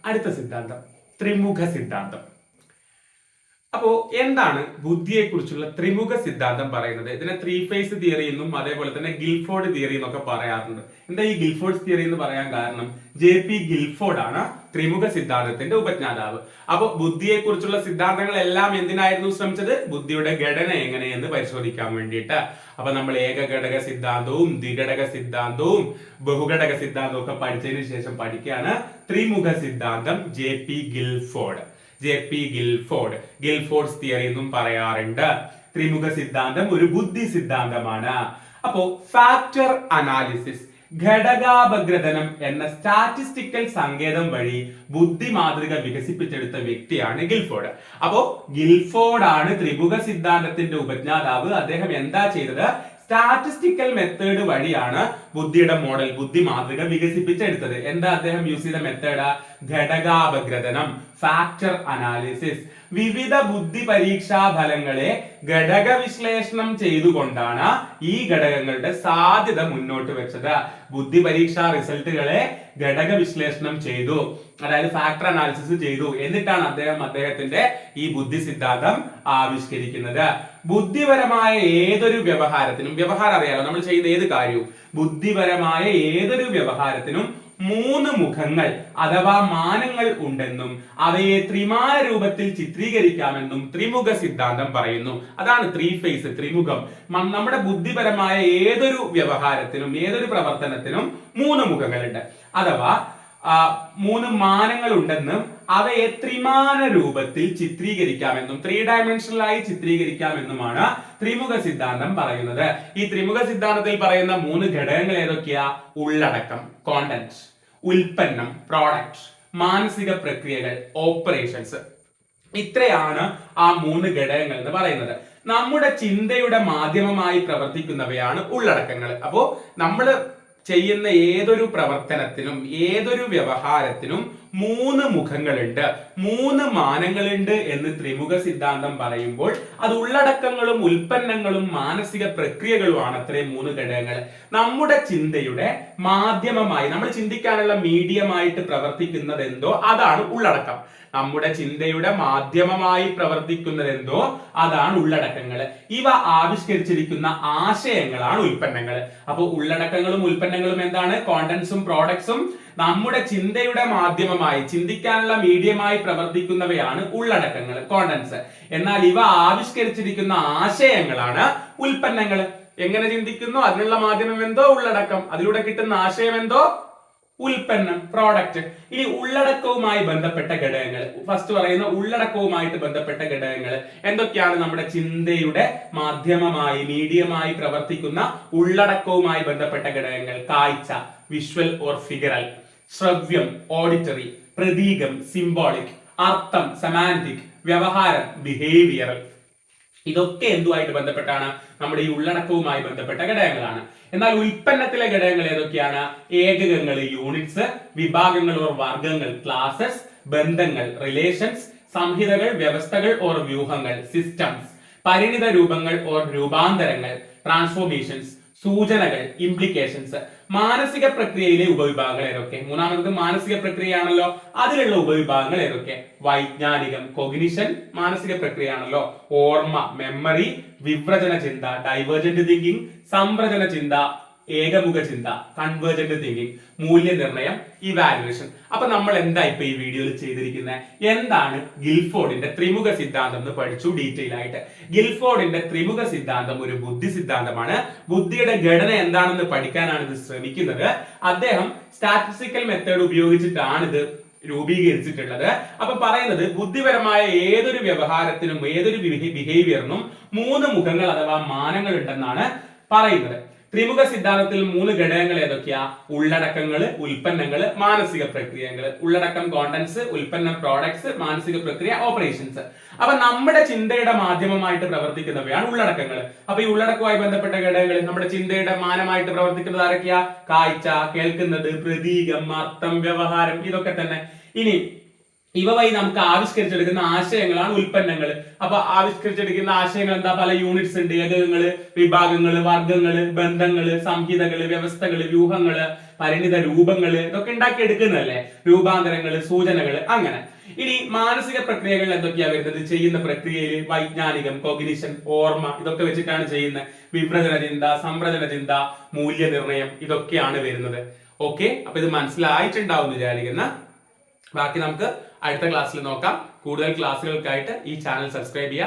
അടുത്ത സിദ്ധാന്തം ത്രിമുഖ സിദ്ധാന്തം. അപ്പോ എന്താണ് ബുദ്ധിയെ കുറിച്ചുള്ള ത്രിമുഖ സിദ്ധാന്തം പറയുന്നത്? ഇതിനെ ത്രീ ഫേസ് തിയറി എന്നും അതേപോലെ തന്നെ ഗിൽഫോർഡ് തിയറി എന്നൊക്കെ പറയാറുണ്ട്. എന്താ ഈ ഗിൽഫോർഡ് തിയറി എന്ന് പറയാൻ കാരണം? JP ഗിൽഫോർഡ് ആണ് ത്രിമുഖ സിദ്ധാന്തത്തിന്റെ ഉപജ്ഞാതാവ്. അപ്പൊ ബുദ്ധിയെ കുറിച്ചുള്ള സിദ്ധാന്തങ്ങളെല്ലാം എന്തിനായിരുന്നു ശ്രമിച്ചത്? ബുദ്ധിയുടെ ഘടന എങ്ങനെയെന്ന് പരിശോധിക്കാൻ വേണ്ടിയിട്ട്. അപ്പൊ നമ്മൾ ഏകഘടക സിദ്ധാന്തവും ദ്വിഘടക സിദ്ധാന്തവും ബഹുഘടക സിദ്ധാന്തവും ഒക്കെ പഠിച്ചതിന് ശേഷം പഠിക്കുകയാണ് ത്രിമുഖ സിദ്ധാന്തം. ഗിൽഫോർഡ്സ് തിയറി എന്നും പറയാറുണ്ട്. ത്രിമുഖ സിദ്ധാന്തം ഒരു ബുദ്ധി സിദ്ധാന്തമാണ്. അപ്പോ ഫാക്ടർ അനാലിസിസ്, ഘടകാപഗ്രഥനം എന്ന സ്റ്റാറ്റിസ്റ്റിക്കൽ സങ്കേതം വഴി ബുദ്ധി മാതൃക വികസിപ്പിച്ചെടുത്ത വ്യക്തിയാണ് ഗിൽഫോർഡ്. അപ്പോ ഗിൽഫോർഡ് ആണ് ത്രിമുഖ സിദ്ധാന്തത്തിന്റെ ഉപജ്ഞാതാവ്. അദ്ദേഹം എന്താ ചെയ്തത്? സ്റ്റാറ്റിസ്റ്റിക്കൽ മെത്തേഡ് വഴിയാണ് ബുദ്ധിയുടെ മോഡൽ, ബുദ്ധി മാതൃക വികസിപ്പിച്ചെടുത്തത്. എന്താ അദ്ദേഹം യൂസ് ചെയ്ത മെത്തേഡ്? ഘടകാപഗ്രഥനം, factor analysis. വിവിധ ബുദ്ധി പരീക്ഷാ ഫലങ്ങളെ ഘടക വിശ്ലേഷണം ചെയ്തുകൊണ്ടാണ് ഈ ഘടകങ്ങളുടെ സാധ്യത മുന്നോട്ട് വെച്ചത്. ബുദ്ധി പരീക്ഷാ റിസൾട്ടുകളെ ഘടക വിശ്ലേഷണം ചെയ്തു, അതായത് ഫാക്ടർ അനാലിസിസ് ചെയ്തു. എന്നിട്ടാണ് അദ്ദേഹത്തിന്റെ ഈ ബുദ്ധി സിദ്ധാന്തം ആവിഷ്കരിക്കുന്നത്. ബുദ്ധിപരമായ ഏതൊരു വ്യവഹാരത്തിനും, വ്യവഹാരം അറിയാലോ, നമ്മൾ ചെയ്യുന്ന ഏത് കാര്യവും, ബുദ്ധിപരമായ ഏതൊരു വ്യവഹാരത്തിനും മൂന്ന് മുഖങ്ങൾ അഥവാ മാനങ്ങൾ ഉണ്ടെന്നും അവയെ ത്രിമാന രൂപത്തിൽ ചിത്രീകരിക്കാമെന്നും ത്രിമുഖ സിദ്ധാന്തം പറയുന്നു. അതാണ് ത്രീ ഫേസ്, ത്രിമുഖം. നമ്മുടെ ബുദ്ധിപരമായ ഏതൊരു വ്യവഹാരത്തിനും ഏതൊരു പ്രവർത്തനത്തിനും മൂന്ന് മുഖങ്ങളുണ്ട്, അഥവാ മൂന്ന് മാനങ്ങൾ ഉണ്ടെന്നും അവയെ ത്രിമാന രൂപത്തിൽ ചിത്രീകരിക്കാമെന്നും, 3 ഡയമെൻഷനിലായി ചിത്രീകരിക്കാമെന്നുമാണ് ത്രിമുഖ സിദ്ധാന്തം പറയുന്നത്. ഈ ത്രിമുഖ സിദ്ധാന്തത്തിൽ പറയുന്ന മൂന്ന് ഘടകങ്ങൾ ഏതൊക്കെയാ? ഉള്ളടക്കം, കോണ്ടന്റ്; ഉൽപ്പന്നം, പ്രോഡക്റ്റ്; മാനസിക പ്രക്രിയകൾ, ഓപ്പറേഷൻസ്. ഇത്രയാണ് ആ മൂന്ന് ഘടകങ്ങൾ എന്ന് പറയുന്നത്. നമ്മുടെ ചിന്തയുടെ മാധ്യമമായി പ്രവർത്തിക്കുന്നവയാണ് ഉള്ളടക്കങ്ങൾ. അപ്പോ നമ്മൾ ചെയ്യുന്ന ഏതൊരു പ്രവർത്തനത്തിനും ഏതൊരു വ്യവഹാരത്തിനും മൂന്ന് മുഖങ്ങളുണ്ട്, മൂന്ന് മാനങ്ങളുണ്ട് എന്ന് ത്രിമുഖ സിദ്ധാന്തം പറയുമ്പോൾ അത് ഉള്ളടക്കങ്ങളും ഉൽപ്പന്നങ്ങളും മാനസിക പ്രക്രിയകളുമാണ് അത്രയും മൂന്ന് ഘടകങ്ങൾ. നമ്മുടെ ചിന്തയുടെ മാധ്യമമായി, നമ്മൾ ചിന്തിക്കാനുള്ള മീഡിയമായിട്ട് പ്രവർത്തിക്കുന്നത് എന്തോ അതാണ് ഉള്ളടക്കം. നമ്മുടെ ചിന്തയുടെ മാധ്യമമായി പ്രവർത്തിക്കുന്നത് എന്തോ അതാണ് ഉള്ളടക്കങ്ങൾ. ഇവ ആവിഷ്കരിച്ചിരിക്കുന്ന ആശയങ്ങളാണ് ഉൽപ്പന്നങ്ങൾ. അപ്പൊ ഉള്ളടക്കങ്ങളും ഉൽപ്പന്നങ്ങളും എന്താണ്? കോണ്ടന്റ്സും പ്രോഡക്ട്സും നമ്മുടെ ചിന്തയുടെ മാധ്യമമായി, ചിന്തിക്കാനുള്ള മീഡിയമായി പ്രവർത്തിക്കുന്നവയാണ് ഉള്ളടക്കങ്ങൾ, കോണ്ടന്റ്സ്. എന്നാൽ ഇവ ആവിഷ്കരിച്ചിരിക്കുന്ന ആശയങ്ങളാണ് ഉൽപ്പന്നങ്ങൾ. എങ്ങനെ ചിന്തിക്കുന്നു അതിനുള്ള മാധ്യമം എന്തോ ഉള്ളടക്കം, അതിലൂടെ കിട്ടുന്ന ആശയം എന്തോ ഉൽപ്പന്നം, പ്രോഡക്റ്റ്. ഇനി ഉള്ളടക്കവുമായി ബന്ധപ്പെട്ട ഘടകങ്ങൾ, ഫസ്റ്റ് പറയുന്ന ഉള്ളടക്കവുമായിട്ട് ബന്ധപ്പെട്ട ഘടകങ്ങൾ എന്തൊക്കെയാണ്? നമ്മുടെ ചിന്തയുടെ മാധ്യമമായി, മീഡിയമായി പ്രവർത്തിക്കുന്ന ഉള്ളടക്കവുമായി ബന്ധപ്പെട്ട ഘടകങ്ങൾ: കാഴ്ച, വിഷ്വൽ ഓർ ഫിഗറൽ; ശ്രവ്യം, ഓഡിറ്ററി; പ്രതീകം, സിംബോളിക്; അർത്ഥം, സെമാന്റിക്; വ്യവഹാരം, ബിഹേവിയറൽ. ഇതൊക്കെ എന്തുമായിട്ട് ബന്ധപ്പെട്ടാണ്? നമ്മുടെ ഈ ഉള്ളടക്കവുമായി ബന്ധപ്പെട്ട ഘടകങ്ങളാണ്. എന്നാൽ ഉൽപ്പന്നത്തിലെ ഘടകങ്ങൾ ഏതൊക്കെയാണ്? ഏകകങ്ങൾ, യൂണിറ്റ്സ്; വിഭാഗങ്ങൾ ഓർ വർഗങ്ങൾ, ക്ലാസസ്; ബന്ധങ്ങൾ, റിലേഷൻസ്; സംഹിതകൾ, വ്യവസ്ഥകൾ ഓർ വ്യൂഹങ്ങൾ, സിസ്റ്റംസ്; പരിണിത രൂപങ്ങൾ ഓർ രൂപാന്തരങ്ങൾ, ട്രാൻസ്ഫോർമേഷൻസ്; സൂചനകൾ, ഇംപ്ലിക്കേഷൻസ്. മാനസിക പ്രക്രിയയിലെ ഉപവിഭാഗങ്ങൾ ഏതൊക്കെ? മൂന്നാമത് മാനസിക പ്രക്രിയയാണല്ലോ, അതിലുള്ള ഉപവിഭാഗങ്ങൾ ഏതൊക്കെ? വൈജ്ഞാനികം, കൊഗ്നിഷൻ മാനസിക പ്രക്രിയയാണല്ലോ; ഓർമ്മ, മെമ്മറി; വിവ്രജന ചിന്ത, ഡൈവേർജന്റ് തിങ്കിങ്; സംവ്രജന ചിന്ത, ഏകമുഖ ചിന്ത, കൺവേർജന്റ് തിങ്കിങ്; മൂല്യനിർണയം, ഇവാലുവേഷൻ. അപ്പൊ നമ്മൾ എന്താ ഇപ്പൊ ഈ വീഡിയോയിൽ ചെയ്തിരിക്കുന്നത്? എന്താണ് ഗിൽഫോർഡിന്റെ ത്രിമുഖ സിദ്ധാന്തം എന്ന് പഠിച്ചു ഡീറ്റെയിൽ ആയിട്ട്. ഗിൽഫോർഡിന്റെ ത്രിമുഖ സിദ്ധാന്തം ഒരു ബുദ്ധി സിദ്ധാന്തമാണ്. ബുദ്ധിയുടെ ഘടന എന്താണെന്ന് പഠിക്കാനാണ് ഇത് ശ്രമിക്കുന്നത്. അദ്ദേഹം സ്റ്റാറ്റിസ്റ്റിക്കൽ മെത്തേഡ് ഉപയോഗിച്ചിട്ടാണ് ഇത് രൂപീകരിച്ചിട്ടുള്ളത്. അപ്പൊ പറയുന്നത് ബുദ്ധിപരമായ ഏതൊരു വ്യവഹാരത്തിനും ഏതൊരു ബിഹേവിയറിനും മൂന്ന് മുഖങ്ങൾ അഥവാ മാനങ്ങൾ ഉണ്ടെന്നാണ് പറയുന്നത്. ത്രിമുഖ സിദ്ധാന്തത്തിൽ മൂന്ന് ഘടകങ്ങൾ ഏതൊക്കെയാ? ഉള്ളടക്കങ്ങള്, ഉൽപ്പന്നങ്ങള്, മാനസിക പ്രക്രിയകള്. ഉള്ളടക്കം, കോണ്ടന്റ്സ്; ഉൽപ്പന്നം, പ്രോഡക്ട്സ്; മാനസിക പ്രക്രിയ, ഓപ്പറേഷൻസ്. അപ്പൊ നമ്മുടെ ചിന്തയുടെ മാധ്യമമായിട്ട് പ്രവർത്തിക്കുന്നവയാണ് ഉള്ളടക്കങ്ങൾ. അപ്പൊ ഈ ഉള്ളടക്കവുമായി ബന്ധപ്പെട്ട ഘടകങ്ങൾ, നമ്മുടെ ചിന്തയുടെ മാനമായിട്ട് പ്രവർത്തിക്കുന്നത് ആരൊക്കെയാ? കാഴ്ച, കേൾക്കുന്നത്, പ്രതീകം, അർത്ഥം, വ്യവഹാരം, ഇതൊക്കെ തന്നെ. ഇനി ഇവ വഴി നമുക്ക് ആവിഷ്കരിച്ചെടുക്കുന്ന ആശയങ്ങളാണ് ഉൽപ്പന്നങ്ങൾ. അപ്പൊ ആവിഷ്കരിച്ചെടുക്കുന്ന ആശയങ്ങൾ എന്താ? പല യൂണിറ്റ്സ് ഉണ്ട്: ഏകകങ്ങള്, വിഭാഗങ്ങള്, വർഗങ്ങള്, ബന്ധങ്ങള്, സംഹിതകള്, വ്യവസ്ഥകള്, വ്യൂഹങ്ങള്, പരിണിത രൂപങ്ങൾ ഇതൊക്കെ ഉണ്ടാക്കിയെടുക്കുന്നതല്ലേ, രൂപാന്തരങ്ങൾ, സൂചനകൾ, അങ്ങനെ. ഇനി മാനസിക പ്രക്രിയകൾ എന്തൊക്കെയാ വരുന്നത്? ചെയ്യുന്ന പ്രക്രിയയിൽ വൈജ്ഞാനികം, കൊഗ്നിഷൻ, ഓർമ്മ ഇതൊക്കെ വെച്ചിട്ടാണ് ചെയ്യുന്നത്. വിഭ്രജന ചിന്ത, സംവ്രജന ചിന്ത, മൂല്യനിർണയം ഇതൊക്കെയാണ് വരുന്നത്. ഓക്കെ, അപ്പൊ ഇത് മനസ്സിലായിട്ടുണ്ടാവും വിചാരിക്കുന്ന. ബാക്കി നമുക്ക് അടുത്ത ക്ലാസ്സിൽ നോക്കാം. കൂടുതൽ ക്ലാസ്സുകൾക്കായിട്ട് ഈ ചാനൽ സബ്സ്ക്രൈബ് ചെയ്യുക.